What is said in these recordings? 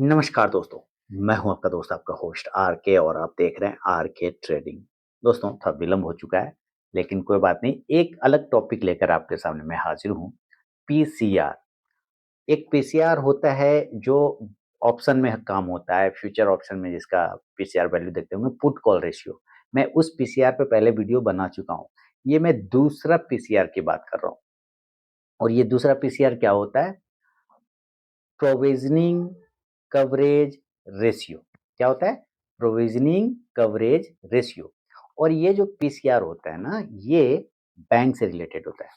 नमस्कार दोस्तों, मैं हूं आपका दोस्त आपका होस्ट आर के और आप देख रहे हैं आर के ट्रेडिंग। दोस्तों थोड़ा विलंब हो चुका है, लेकिन कोई बात नहीं। एक अलग टॉपिक लेकर आपके सामने मैं हाजिर हूं। पीसीआर। एक पीसीआर होता है जो ऑप्शन में काम होता है, फ्यूचर ऑप्शन में जिसका पीसीआर वैल्यू देखते होंगे, पुट कॉल रेशियो। मैं उस पीसीआर पे पहले वीडियो बना चुका हूं। ये मैं दूसरा पीसीआर की बात कर रहा हूं। और ये दूसरा पीसीआर क्या होता है? Provisioning coverage ratio. क्या होता है? Provisioning coverage ratio. और ये जो पीसीआर होता है ना, ये बैंक से रिलेटेड होता है।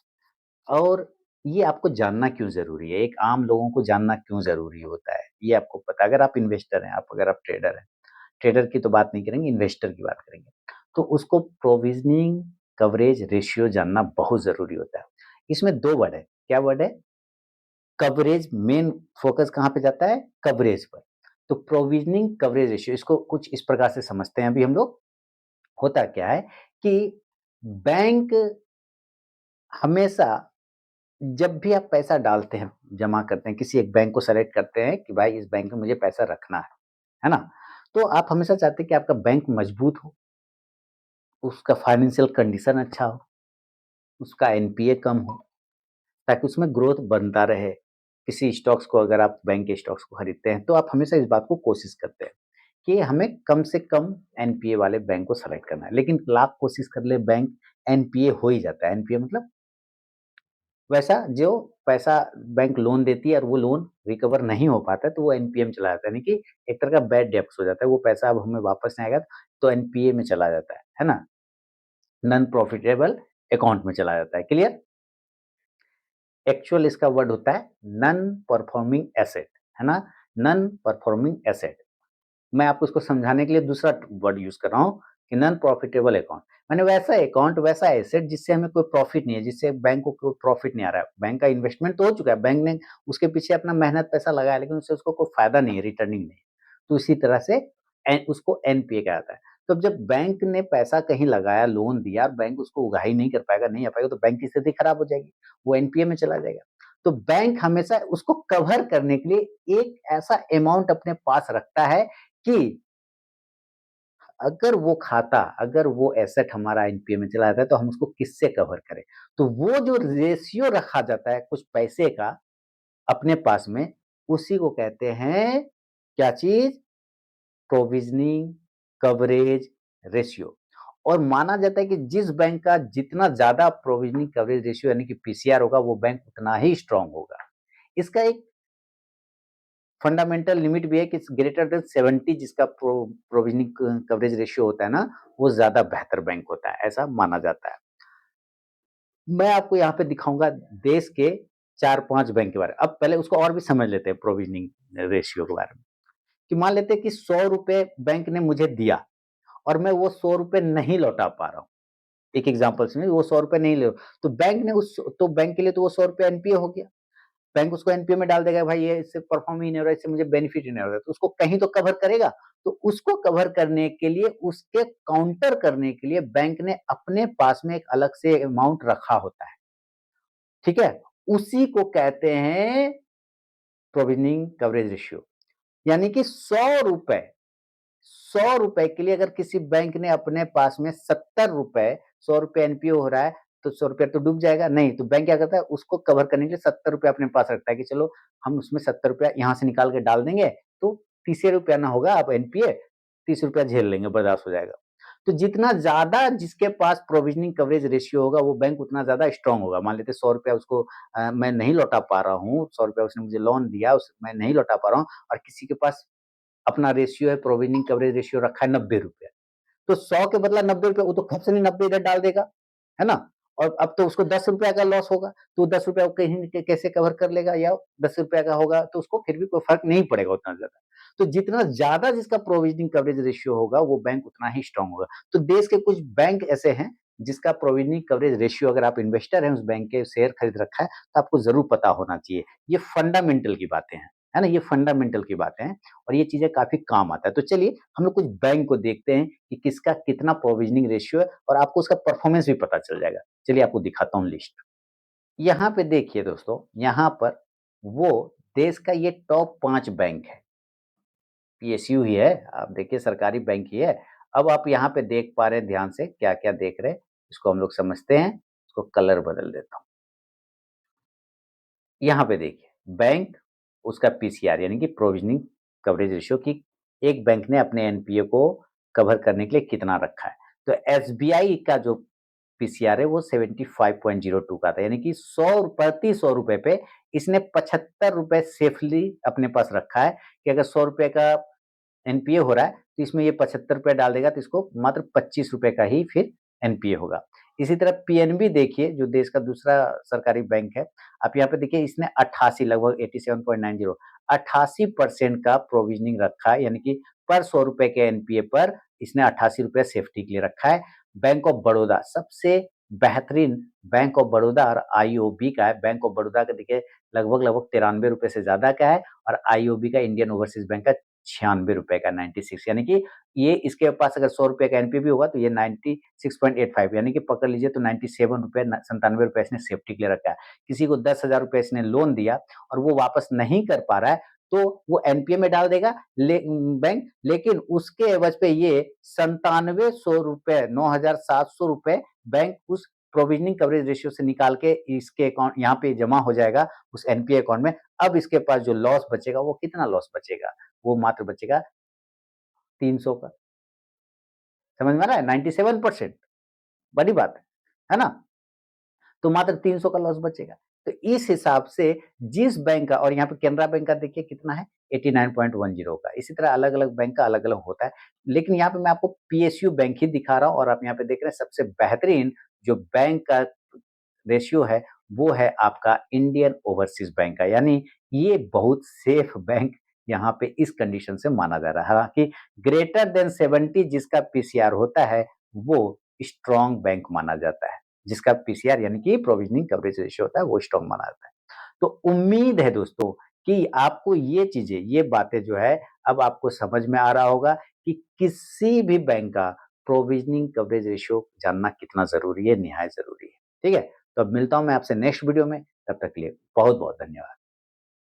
और ये आपको जानना क्यों जरूरी है, एक आम लोगों को जानना क्यों जरूरी होता है, ये आपको पता। अगर आप इन्वेस्टर हैं, अगर आप ट्रेडर हैं, ट्रेडर की तो बात नहीं करेंगे, इन्वेस्टर की बात करेंगे, तो उसको प्रोविजनिंग कवरेज रेशियो जानना बहुत जरूरी होता है। इसमें दो वर्ड है। क्या वर्ड है? कवरेज। मेन फोकस कहाँ पे जाता है? कवरेज पर। तो प्रोविजनिंग कवरेज रेशियो, इसको कुछ इस प्रकार से समझते हैं अभी हम लोग। होता क्या है कि बैंक हमेशा, जब भी आप पैसा डालते हैं, जमा करते हैं, किसी एक बैंक को सेलेक्ट करते हैं कि भाई इस बैंक में मुझे पैसा रखना है ना? तो आप हमेशा चाहते हैं कि आपका बैंक मजबूत हो, उसका फाइनेंशियल कंडीशन अच्छा हो, उसका एनपीए कम हो, ताकि उसमें ग्रोथ बनता रहे। किसी स्टॉक्स को, अगर आप बैंक के स्टॉक्स को खरीदते हैं, तो आप हमेशा इस बात को कोशिश करते हैं कि हमें कम से कम एनपीए वाले बैंक को सेलेक्ट करना है। लेकिन लाख कोशिश कर ले, बैंक एनपीए हो ही जाता है। एनपीए मतलब वैसा जो पैसा बैंक लोन देती है और वो लोन रिकवर नहीं हो पाता है, तो वो एनपीए में चला जाता है। यानी कि एक तरह का बैड डेब्ट्स हो जाता है, वो पैसा अब हमें वापस नहीं आएगा, तो एनपीए में चला जाता है ना? नॉन प्रॉफिटेबल अकाउंट में चला जाता है। क्लियर? एक्चुअल इसका वर्ड होता है नॉन परफॉर्मिंग एसेट, है ना? Non performing asset. मैं आपको इसको समझाने के लिए दूसरा वर्ड यूज कर रहा हूँ कि नॉन प्रॉफिटेबल अकाउंट। मैंने वैसा अकाउंट, वैसा एसेट जिससे हमें कोई प्रॉफिट नहीं है, जिससे बैंक को कोई प्रॉफिट नहीं आ रहा है। बैंक का इन्वेस्टमेंट तो हो चुका है, बैंक ने उसके पीछे अपना मेहनत पैसा लगाया, लेकिन उससे उसको कोई फायदा नहीं है, रिटर्निंग नहीं है। तो इसी तरह से उसको एनपीए कहा जाता है। तो जब बैंक ने पैसा कहीं लगाया, लोन दिया, और बैंक उसको उगाही नहीं कर पाएगा, नहीं आ पाएगा, तो बैंक की स्थिति खराब हो जाएगी, वो एनपीए में चला जाएगा। तो बैंक हमेशा उसको कवर करने के लिए एक ऐसा अमाउंट अपने पास रखता है कि अगर वो खाता, अगर वो एसेट हमारा एनपीए में चला जाता है, तो हम उसको किससे कवर करें? तो वो जो रेशियो रखा जाता है कुछ पैसे का अपने पास में, उसी को कहते हैं क्या चीज? Provisioning coverage ratio. और माना जाता है कि जिस बैंक का जितना ज्यादा प्रोविजनिंग कवरेज रेशियो यानी कि पीसीआर होगा, वो बैंक उतना ही स्ट्रांग होगा। इसका एक फंडामेंटल लिमिट भी है कि ग्रेटर देन 70 जिसका प्रोविजनिंग कवरेज रेशियो होता है ना, वो ज्यादा बेहतर बैंक होता है, ऐसा माना जाता है। मैं आपको यहाँ पे दिखाऊंगा देश के 4-5 बैंक के बारे में। अब पहले उसको और भी समझ लेते हैं, प्रोविजनिंग रेशियो के बारे में। कि मान लेते हैं कि 100 रुपए बैंक ने मुझे दिया और मैं वो 100 रुपए नहीं लौटा पा रहा हूँ। एक एग्जाम्पल से वो 100 रुपए नहीं ले, तो बैंक ने उस, तो बैंक के लिए तो वो 100 रुपए एनपीए हो गया। बैंक उसको एनपीए में डाल देगा, भाई ये इससे परफॉर्म ही नहीं हो रहा है, इससे मुझे बेनिफिट ही नहीं हो रहा है, तो उसको कहीं तो कवर करेगा। तो उसको कवर करने के लिए, उसके काउंटर करने के लिए बैंक ने अपने पास में एक अलग से अमाउंट रखा होता है। ठीक है? उसी को कहते हैं प्रोविजनिंग कवरेज रेशियो। यानी कि 100 रुपए, 100 रुपए के लिए अगर किसी बैंक ने अपने पास में 70 रुपए, 100 रुपए एनपीए हो रहा है, तो 100 रुपया तो डूब जाएगा नहीं। तो बैंक क्या करता है? उसको कवर करने के लिए 70 रुपया अपने पास रखता है कि चलो हम उसमें 70 रुपया यहाँ से निकाल के डाल देंगे, तो 30 रुपया ना होगा, आप एनपीए 30 रुपया झेल लेंगे, बर्दाश्त हो जाएगा। तो जितना ज्यादा जिसके पास प्रोविजनिंग कवरेज रेशियो होगा, वो बैंक उतना ज्यादा स्ट्रांग होगा। मान लेते 100 रुपया उसको मैं नहीं लौटा पा रहा हूँ, 100 रुपया उसने मुझे लोन दिया, मैं नहीं लौटा पा रहा हूँ, और किसी के पास अपना रेशियो है, प्रोविजनिंग कवरेज रेशियो रखा है 90 रुपया, तो 100 के बदला 90 रुपया, वो तो खर्च नहीं 90 इधर डाल देगा, है ना? और अब तो उसको 10 रुपया का लॉस होगा, तो 10 रुपया कहीं कैसे कवर कर लेगा? या 10 रुपया का होगा तो उसको फिर भी कोई फर्क नहीं पड़ेगा उतना ज्यादा। तो जितना ज्यादा जिसका प्रोविजनिंग कवरेज रेशियो होगा, वो बैंक उतना ही स्ट्रांग होगा। तो देश के कुछ बैंक ऐसे हैं जिसका प्रोविजनिंग कवरेज रेशियो, अगर आप इन्वेस्टर हैं, उस बैंक के शेयर खरीद रखा है, तो आपको जरूर पता होना चाहिए। ये फंडामेंटल की बातें हैं, है ना? ये फंडामेंटल की बातें हैं और ये चीजें काफी काम आता है। तो चलिए हम लोग कुछ बैंक को देखते हैं कि किसका कितना प्रोविजनिंग रेशियो है, और आपको उसका परफॉर्मेंस भी पता चल जाएगा। चलिए आपको दिखाता हूँ लिस्ट। यहाँ पे देखिए दोस्तों, यहाँ पर वो देश का ये टॉप 5 बैंक है। पीएसयू ही है, आप देखिए सरकारी बैंक ही है। अब आप यहाँ पे देख पा रहे हैं ध्यान से, क्या-क्या देख रहे हैं, इसको हम लोग समझते हैं, इसको कलर बदल देता हूँ। यहाँ पे देखिए, बैंक उसका पीसीआर यानी कि प्रोविजनिंग कवरेज रेशियो की एक बैंक ने अपने एनपीए को कवर करने के लिए कितना रखा है। तो एसबीआई का जो पीसीआर है वो 75.02 का था, यानी कि 100 प्रति 100 रुपए पे इसने 75 रुपए सेफली अपने पास रखा है कि अगर 100 रुपए का एनपीए हो रहा है, तो इसमें ये 75 रुपए डाल देगा तो इसको मात्र 25 रुपए का ही फिर एनपीए होगा। इसी तरह पीएनबी देखिए जो देश का दूसरा सरकारी बैंक है, आप यहाँ पे देखिए इसने 88 लगभग 87.90 88% का प्रोविजनिंग रखा है, यानी कि पर 100 रुपए के एनपीए पर इसने 88 रुपए सेफ्टी के लिए रखा है। बैंक ऑफ बड़ौदा सबसे बेहतरीन बैंक ऑफ बड़ौदा और आईओबी का है। बैंक ऑफ बड़ौदा का देखिए लगभग 93 रुपए से ज़्यादा का है और आईओबी का इंडियन ओवरसीज़ बैंक का 96 रुपए का 96 यानी कि ये इसके पास अगर 100 रुपए का एनपीवी होगा तो ये 96.85 यानी कि पकड़ लीजिए तो 97 रुपए 97 रुपए इसने सेफ्टी के लिए रखा है। किसी को 10,000 रुपए इसने लोन दिया और वो वापस नहीं कर पा रहा है तो वो एनपीए में डाल देगा बैंक, लेकिन उसके एवज पे ये 9700 रुपए 9,700 रुपए बैंक उस प्रोविजनिंग कवरेज रेशियो से निकाल के इसके अकाउंट यहाँ पे जमा हो जाएगा उस एनपीए अकाउंट में। अब इसके पास जो लॉस बचेगा वो कितना लॉस बचेगा, वो मात्र बचेगा 300 का। समझ में आ रहा है? 97% बड़ी बात है ना? तो मात्र 300 का लॉस बचेगा। तो इस हिसाब से जिस बैंक का, और यहाँ पे कैनरा बैंक का देखिए कितना है 89.10 का। इसी तरह अलग-अलग बैंक का अलग-अलग होता है। लेकिन यहाँ पे मैं आपको पीएसयू बैंक ही दिखा रहा हूँ और आप यहाँ पे देख रहे हैं सबसे बेहतरीन जो बैंक का रेशियो है वो है आपका इंडियन ओवरसीज बैंक का, यानी ये बहुत सेफ बैंक यहाँ पे इस कंडीशन से माना जा रहा है। हालांकि ग्रेटर देन 70 जिसका पीसीआर होता है वो स्ट्रॉन्ग बैंक माना जाता है, जिसका पीसीआर यानी कि प्रोविजनिंग कवरेज रेशियो होता है वो स्ट्रॉन्ग माना जाता है। तो उम्मीद है दोस्तों कि आपको ये चीजें, ये बातें जो है अब आपको समझ में आ रहा होगा कि किसी भी बैंक का प्रोविजनिंग कवरेज रेशियो जानना कितना जरूरी है, निहायत जरूरी है। ठीक है, तो अब मिलता हूं मैं आपसे नेक्स्ट वीडियो में, तब तक के लिए बहुत बहुत धन्यवाद।